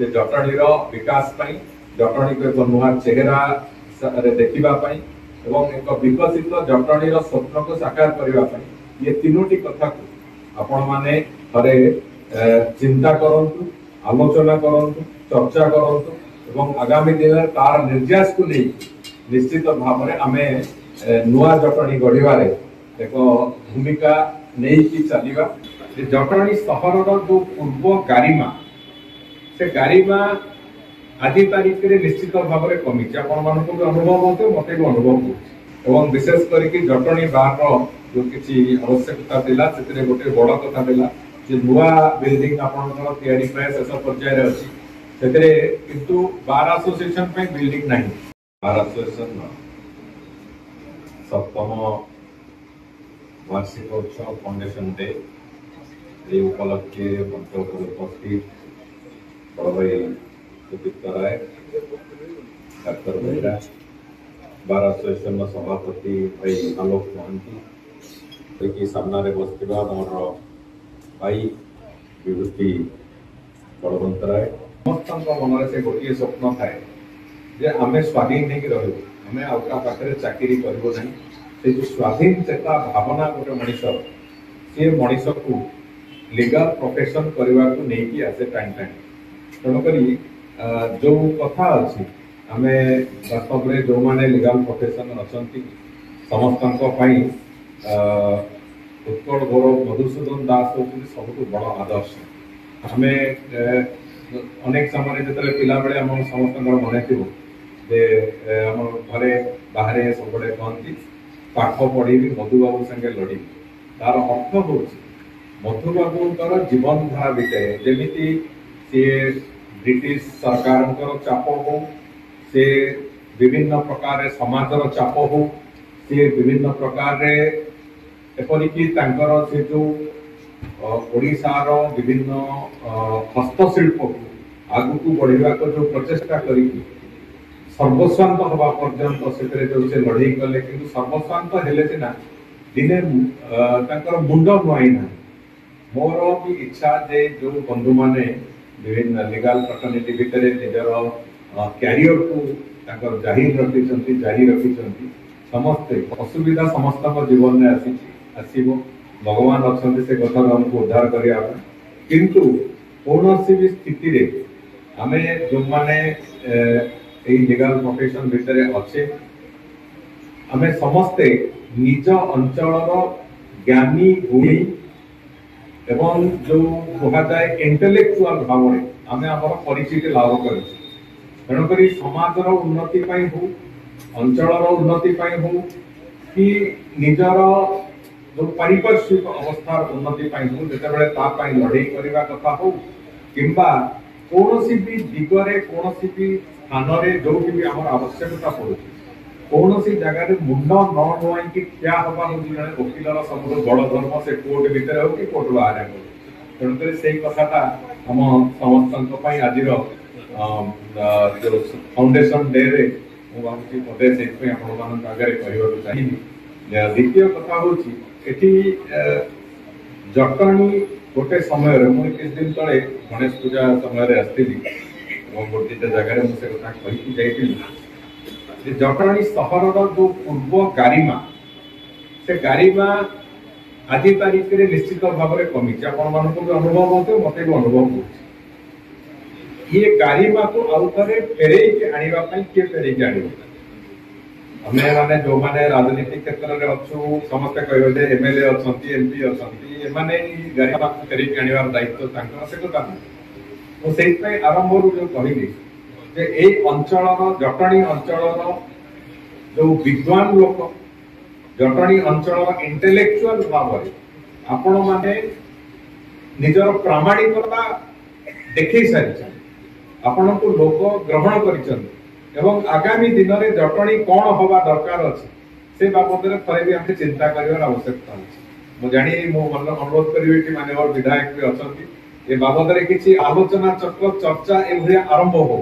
जे जटणी विकास जटणी को एक नुआ चेहरा देखा एवं एक विकसित जटणी स्वप्न को साकार करने ये तीनोटी कथा को आपण माने थरे चिंता करंतु आलोचना करंतु चर्चा करंतु एवं आगामी दिन तार निर्यास को नहीं निश्चित भाव में आमे नुआ जटणी गढ़वारे एक भूमिका नहीं चलवा जटणी सहर जो पूर्व गारिमा से गारिमा आज तारीख में निश्चित भाव में कमी आपण भी अनुभव होते मत भी अनुभव हो विशेष करके जटणी बार जो किसी आवश्यकता थिला से गोटे बड़ कथा थिला जे नुआ बिल्डिंग आपनकर तैयारी प्राय शेष पर्यायर अछि सेतरे किंतु बार एसोसिएशन पे बिल्डिंग नहीं बार एसोसिएशन सप्तम वार्षिक उत्सव फाउंडेशन डे ये उपलक्षे मंच उपस्थित बड़ भाई सुदीप्त राय डाक्टर बेहरा बार एसोसिएशन सभापति भाई आलोक महांती सामने बसवा मोर भाई विभूति बलवंत राय समस्त मन से गोटे स्वप्न थाए जे आम स्वाधीन नहीं रही आम पाखे चाकरी करूँ से जो स्वाधीन चेता भावना गोटे मनीष सी मनीष को लीगल प्रोफेशन करने को नहीं आसे टाइम टाइम तेणुक जो कथा अच्छी आम वास्तव में जो मैंने लीगल प्रोफेशन अच्छा समस्त उत्कल गौरव मधुसूदन दास हूँ सब बड़ आदर्श आम अनेक समय जो पिला बेले आम समस्त मन थे आम घरे बाहर सब कहती पाठ पढ़ी मधुबाबू संगे लड़ी तार अर्थ हूँ मधुबाबूर जीवन धारा भितर जमी सी ब्रिटिश सरकार चाप हो से विभिन्न प्रकार समाजर चाप हो सी विभिन्न प्रकार एपरिकी से जो ओडिशार विभिन्न हस्तशिल्प को आगु बढ़ा जो प्रचेषा कर सर्वस्वांत हवा पर्यंत से जो से लड़े गले कि सर्वस्वांत हेले सिना दिने मुंड नुआई ना मोर भी इच्छा जे जो बंधु माने विभिन्न लीगल फ्रेटर्निटी भितर निजर कैरियर को जाहिर रखी समस्ते असुविधा समस्त जीवन में आसो भगवान अच्छा से कथा हमको उद्धार करने किंतु कौन भी स्थिति आम जो मैंने लीगल प्रोफेशन भितर अच्छे आम समस्ते निज अंचल ज्ञानी गुणी एवं जो कह जाए इंटेलेक्चुअल भाव में आम आम परिचित लाभ कर तेणुक समाजर उन्नति हो अंचल उन्नति हो कि निजर जो पारिपार्श्विक अवस्था उन्नति हो जो लड़े करने कथा हो कि कौन भी दिगरे कौन भी स्थान जो भी आम आवश्यकता पड़े कौन सी जगह मुंड न नुआई क्या हवा हूँ जड़े वकिलर सब बड़ धर्म से कोर्ट भितर हो कि कोर्ट बाहर हो तेणुक से कथाटा आम समस्त आज जो फाउंडेशन डे रे मुझे मत से आगे चाहिए द्वितीय कथा हूँ जटणी गोटे समय मुझे किस दिन तले गणेश पूजा समय आसती गोटे जगह मुझे कथा कही जटणी सहर जो पूर्व गारिमा से गारिमा आज तारीख में निश्चित भाव में कमी आपण भी अनुभव होते मत भी अनुभव हो ये गारिमा को आउ थे फेरे आने किए फेरे आने आम मैंने जो मैंने राजनीति क्षेत्र में अच्छु समस्ते कहे एमएलए अच्छा एमपी अच्छा गारिमा फेरे आने दायित्व से कथा मुझे आरंभ जो कहली अंचल जटणी अंचल जो विद्वान लोक जटणी अंचल इंटेलेक्चुअल भाव आपण माने निजर प्रामाणिकता देखै सारी आपण को लोक ग्रहण कर आगामी दिन में जटणी कौन हवा दरकार अच्छे से बाबद थे भी आम चिंता कर आवश्यकता अच्छे मुझे अनुरोध करी मानव विधायक भी अच्छा ये बाबद किसी आलोचना चक्र चर्चा ये आरंभ हो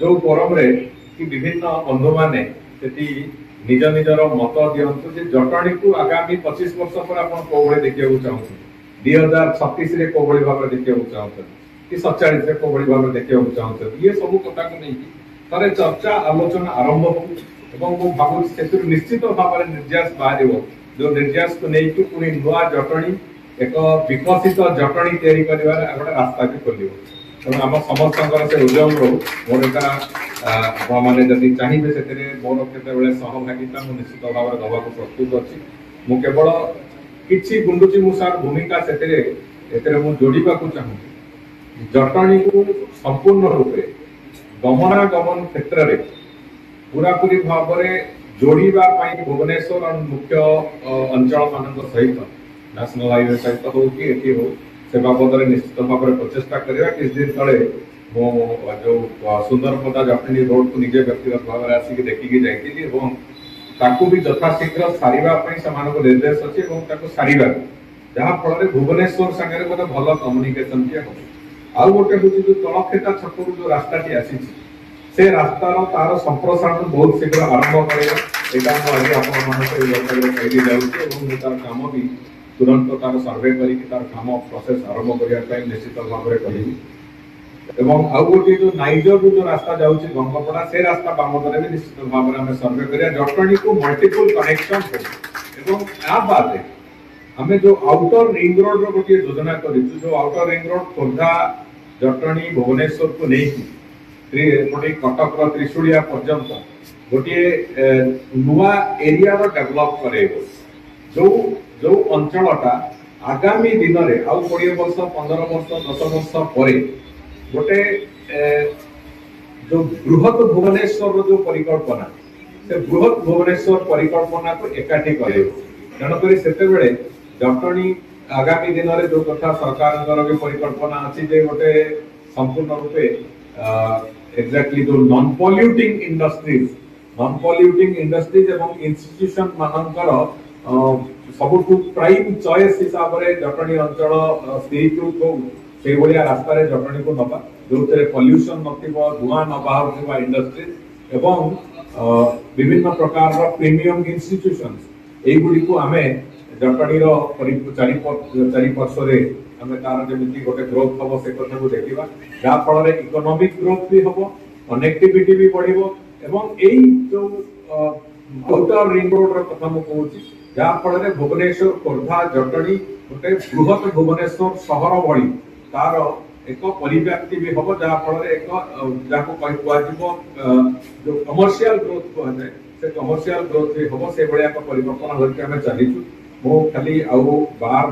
जो फोरम रे कि विभिन्न बंधु माने निज निजर मत दिंतु जटणी को आगामी 25 वर्ष पर आप कौन देखा चाहते 2036 कौन भाव देखा चाहते कि 47 को बड़ी भाव देखा चाहते ये सब कथा को नहीं थे चर्चा आलोचना आरंभ हो भावुँ से निश्चित भाव में निर्यास बाहर जो निर्यास को लेकिन पुणी नुआ जटणी एक विकसित जटणी तैयारी कर गोटे रास्ता भी खोल तेणु आम समस्त से उद्यम रो मोर एटा मैंने जदि चाहिए से मोर केतबेले सहभागिता मुझे निश्चित भाव में दवा प्रस्तुत अच्छी मु केवल किसी गुंडुची मूषार भूमिका से जोड़ा चाहूँ जटणी को संपूर्ण रूपे गमनागमन क्षेत्र में पूरापूरी भाव में जोड़ा भुवनेश्वर और मुख्य अंचल मान सहित नेशनल हाईवे सहित हो कि हो से बाबद निश्चित भाव में प्रचेषा करवा किस दिन तले मो जो सुंदरपदा जटणी रोड को निजे व्यक्तिगत भाव में आसिक देखिकी जाती भी यथाशीघ्र सारे निर्देश अच्छी सारे जहाँफल भुवनेश्वर सागर गोटे भल कम्युनिकेशन टे हम आउ गोटे हूँ जो तलखेटा छक जो रास्ताटी आसी से रास्तार तार संप्रसारण बहुत शीघ्र आरंभ कर तार काम भी तुरंत तार सर्वे कर काम प्रोसेस आरंभ करने निश्चित भाव में करी आउ गोटे जो नाइजर जो रास्ता जाऊँगी गंगपड़ा से रास्ता बाबद भी निश्चित भाव में आम सर्वे कर जटणी को मल्टीपल कनेक्शन हो बाद आम जो आउटर रिंग रोड रोटे योजना कर जो outer ring road Khordha Jatni Bhubaneswar को लेकिन गोटे कटक त्रिशूलिया पर्यंत गोटे नुआ एरिया डेभलप करे जो जो अंचलटा आगामी दिन में आउ 20 वर्ष 15 वर्ष 10 वर्ष पर गोटे जो बृहत भुवनेश्वर जो परिकल्पना से बृहत भुवनेश्वर परिकल्पना को एकाठी करे तेणुक से जटणी आगामी दिन में जो कथा सरकार भी परिकल्पना अच्छी गोटे संपूर्ण रूपे एक्जाक्टली जो नॉन पॉल्यूटिंग इंडस्ट्रीज एवं इंस्टीट्यूशन मानकर सबुठु प्राइम चॉइस हिसाब से जटणी अंचल स्थिरीकृत हो से भाया रास्तार जटणी को नवा जो पॉल्यूशन नथिबो धुआं न बाहर इंडस्ट्रीज एवं विभिन्न प्रकार प्रीमियम इंस्टीट्यूशंस एगुड़ी को आमे जटणीर चारिपार्श्वे आम तार जमी गोटे ग्रोथ हम से कथा को देखा जहाँफल इकोनॉमिक ग्रोथ भी हम कनेक्टिविटी भी बढ़ो एवं जो आउटर रिंग रोड कथा मुझे जहाँफल भुवनेश्वर खोर्धा जटणी गोटे बृहत भुवनेश्वर सहर भली तार एक परिव्याप्ति भी हम जहाँफल एक जो कमर्शियल ग्रोथ कहुए से कमर्शियल ग्रोथ भी हम से भाया परिकल्पना करके आम चलीचु मु खाली आउ बाहर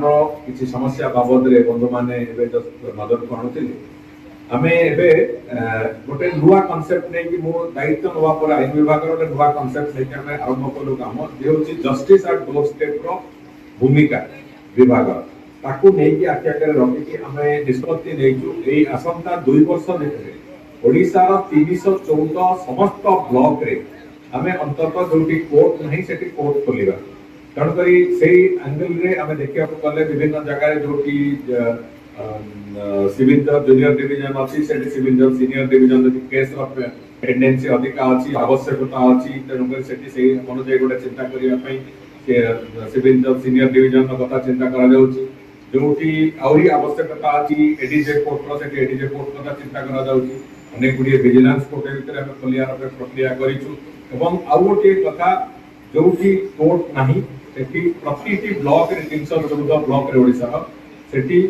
किसी समस्या बाबद बंधु मैंने नजर को आणुली आमे एबे गोटे नुआ कॉन्सेप्ट नहीं कि मो दायित्व नवा पर आईन विभाग रो नुआ कॉन्सेप्ट नहीं कि हमें आरंभ कलु काम जे होची जस्टिस एट डोर स्टेप रो भूमिका विभाग ताकू नहीं कि आख्या करे रखी कि हमें निष्पत्ति नहीं एई आसंता 2 वर्ष भितरे ओडिसा रो 314 समस्त ब्लॉक रे हमें अंततः जोटी कोर्ट नहीं सेठी कोर्ट खोलिबा तेणुक से एंगल रे आम देखा गले विभिन्न जगह जो सिविल जज जूनियर डिवीजन अच्छी सिविल जज सीनियर डिवीजन केस टेंडेंसी अधिक अच्छी आवश्यकता अच्छी तेणुक से अनुजाई गोटे चिंता करने सिविल जज सीनियर डिवीजन कथा चिंता जोटी आहरी आवश्यकता अच्छी एडीजे कोर्ट एडीजे कोर्ट कथा चिंता अनेक गुड़े विजिलेंस कोर्ट भितर खोलियार प्रक्रिया करूँ आउ गोटे कथा जो कोर्ट नहीं प्रति ब्लॉक 314 ब्लॉक ओडिशा सेठी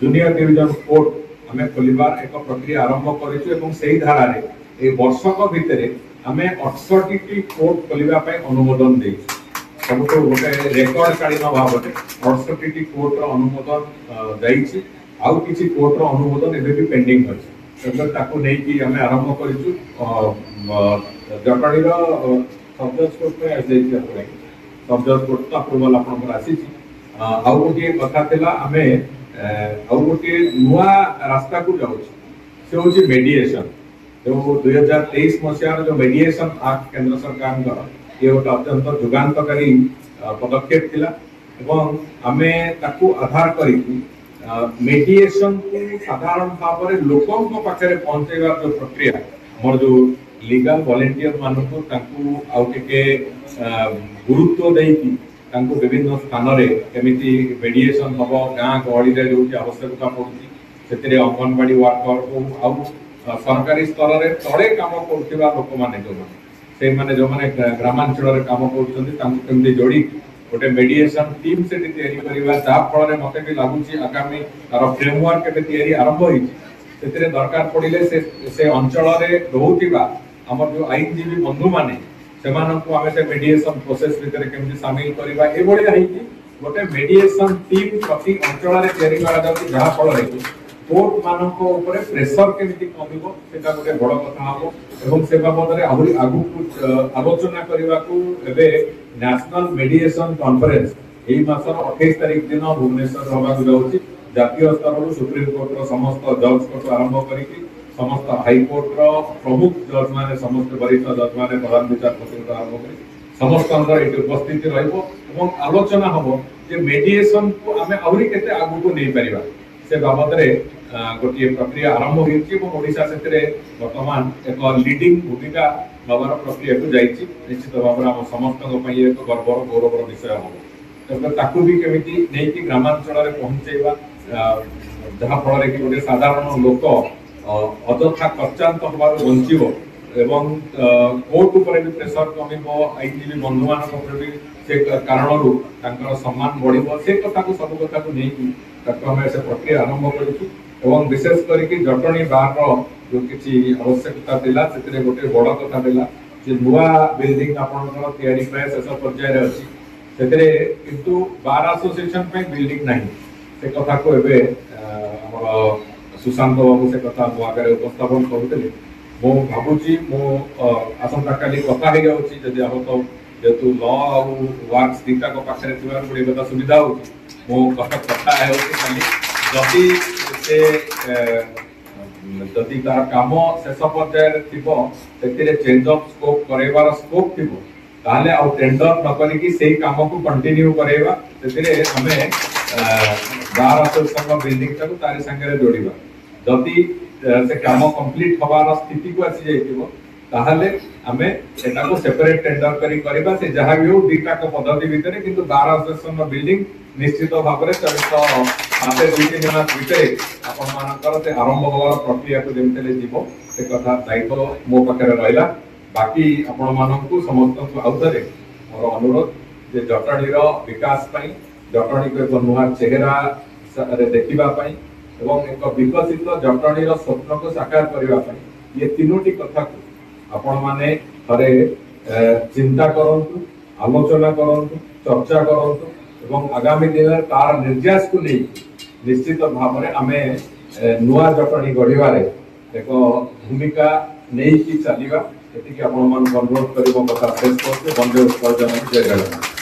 जूनियर डिवीजन कोर्ट आम खोलिबार एक प्रक्रिया आरंभ कर धारा ए वर्षक भितर आम 68 कोर्ट खोलिबा अनुमोदन दे सब गोटे रेकर्ड कालीन भाव में 68 कोर्ट अनुमोदन जाइए आउ किसी कोर्ट अनुमोदन एबे भी पेंडिंग अच्छे नहीं आम आरंभ कर जटणीर सबजज कोर्ट सबजज कोर्ट तो अप्रूवल आसी आउ गोटे कथा आम आउ गोटे नुआ रास्ता को जाऊँ से हूँ मेडिएशन जो 2023 मसीहार जो मेडिएशन एक्ट केंद्र सरकार ये गोटे अत्यंत जुगान्तकारी पदक्षेप थिला एवं आमे ताकू आधार करी मेडिएशन को साधारण भाव में लोकों पाखे पहुंचेगा जो प्रक्रिया मोर जो लीगल वॉलंटियर मानकू ताकू आउ टिके गुरुत्व देकी ताकू विभिन्न स्थान रे केमिति मेडिएशन हबो गां गहली रे जो आवश्यकता पड़ुची से अंगनवाड़ी वर्कर को आउ सरकारी स्तर में तले कम करुवा लोक मैंने जो मैंने ग्रामांचल कम कर जोड़ी गोटे मेडिएशन टीम से फल मत भी लगुच आगामी तार फ्रेमवर्क आरंभ होती दरकार पड़े से अंचल रोकवा आम जो आईनजीवी बंधु मैंने से मेडिएशन प्रोसेस भितर केमती सामिल करवा गोटे मेडिएशन टीम प्रति अंचल जहाँ फल कोर्ट मान प्रेसर केमती कमिबो सेटा गोटे बड़ कथा हम से बाबद आहरी आगु आलोचना करने को नेशनल मेडिएशन कॉन्फ्रेंस यही मासर 28 तारिख दिन भुवनेश्वर होगा जाऊँगी जातीय स्तर सुप्रीम कोर्ट समस्त जज को आरंभ कर समस्त हाईकोर्ट प्रमुख जज मैंने समस्त वरिष्ठ जज मैंने प्रधान विचारपति आरंभ कर समस्त उपस्थिति रलोचना हम जे मेडिएशन को आम आहरी के आगू को नहीं पारिबा से बाबद गोटे प्रक्रिया आरंभ होशा से बर्तमान एक लीडिंग भूमिका नवार प्रक्रिया को जाइए निश्चित भाव में आम समस्त एक गर्वर गौरवर विषय हम ताकू भी केमिति नहीं ग्रामांचल पहुंचेवा जहाँ फल कि गोटे साधारण लोक अଯଥା खर्चांत हबार बंचो एवं कोर्ट उपर भी प्रेसर कम आईनजीवी बंधु मान भी से कारण सम्मान बढ़ से कथा को सब कथा को नहीं से प्रक्रिया आरंभ कर विशेष करके जटणी बार जो किसी आवश्यकता थिला से गोटे बड़ कथा थिला जे नुआ बिल्डिंग आपनकर तयारी प्राय शेष पर्यायर अछि सेतरे किंतु बार एसोसिएशन पे बिल्डिंग नहीं से कथा को एबे हमर सुशांत बाबू से कथा मो आगे उपस्थापन करूतले मो भाबुची मो आसंता काली कथा हे जाउची जदि हम तो जेतु लॉ और वर्क्स दीटा को पाखरे थिबार बड़ी बता सुविधा होची मो कथा है होची खाली जदि से जदि तार काम शेष पर्यायर थिबो सेतिरे चेंज ऑफ स्कोप करैबार स्कोप थिबो ताले आ टेंडर न करी कि सेही काम को कंटिन्यू करैबा सेतिरे हमें बार एसोसिएशन बिल्डिंग टाको तारी संगे जोड़ीबा जदि से काम कंप्लीट हबार स्थिति को आसी जाइतिबो ताहले हमें एटा को सेपरेट टेंडर करी करबा से जहां भी हो दीटा को पद्धति भितर किंतु बार एसोसिएशन बिल्डिंग निश्चित भाव में चलित मासे 2-3 मास भितर आपण मानकर से आरंभ होवार प्रक्रिया को जेमतेले जीवो से कथा दायित्व मो पाखरे रहला बाकी आपण मानकु समस्त को आउतरे मोर अनुरोध जे जटणीर विकास पई जटणी को एक नुआ चेहरा रे देखिबा पई एवं एक विकसित जटणीर स्वप्न को साकार करबा पई ये तीनोटी कथा को आपण माने थरे चिंता करंतु आलोचना करंतु चर्चा करंतु एवं आगामी दिन तार निर्यास को नहीं निश्चित भाव में आमे नुआ जटणी गढ़िबारे एक भूमिका नहीं कि चलिबा एतिके आपण मन अनुरोध करिबो कथा शेष करते वंदे उत्सव जन जय जगन्नाथ।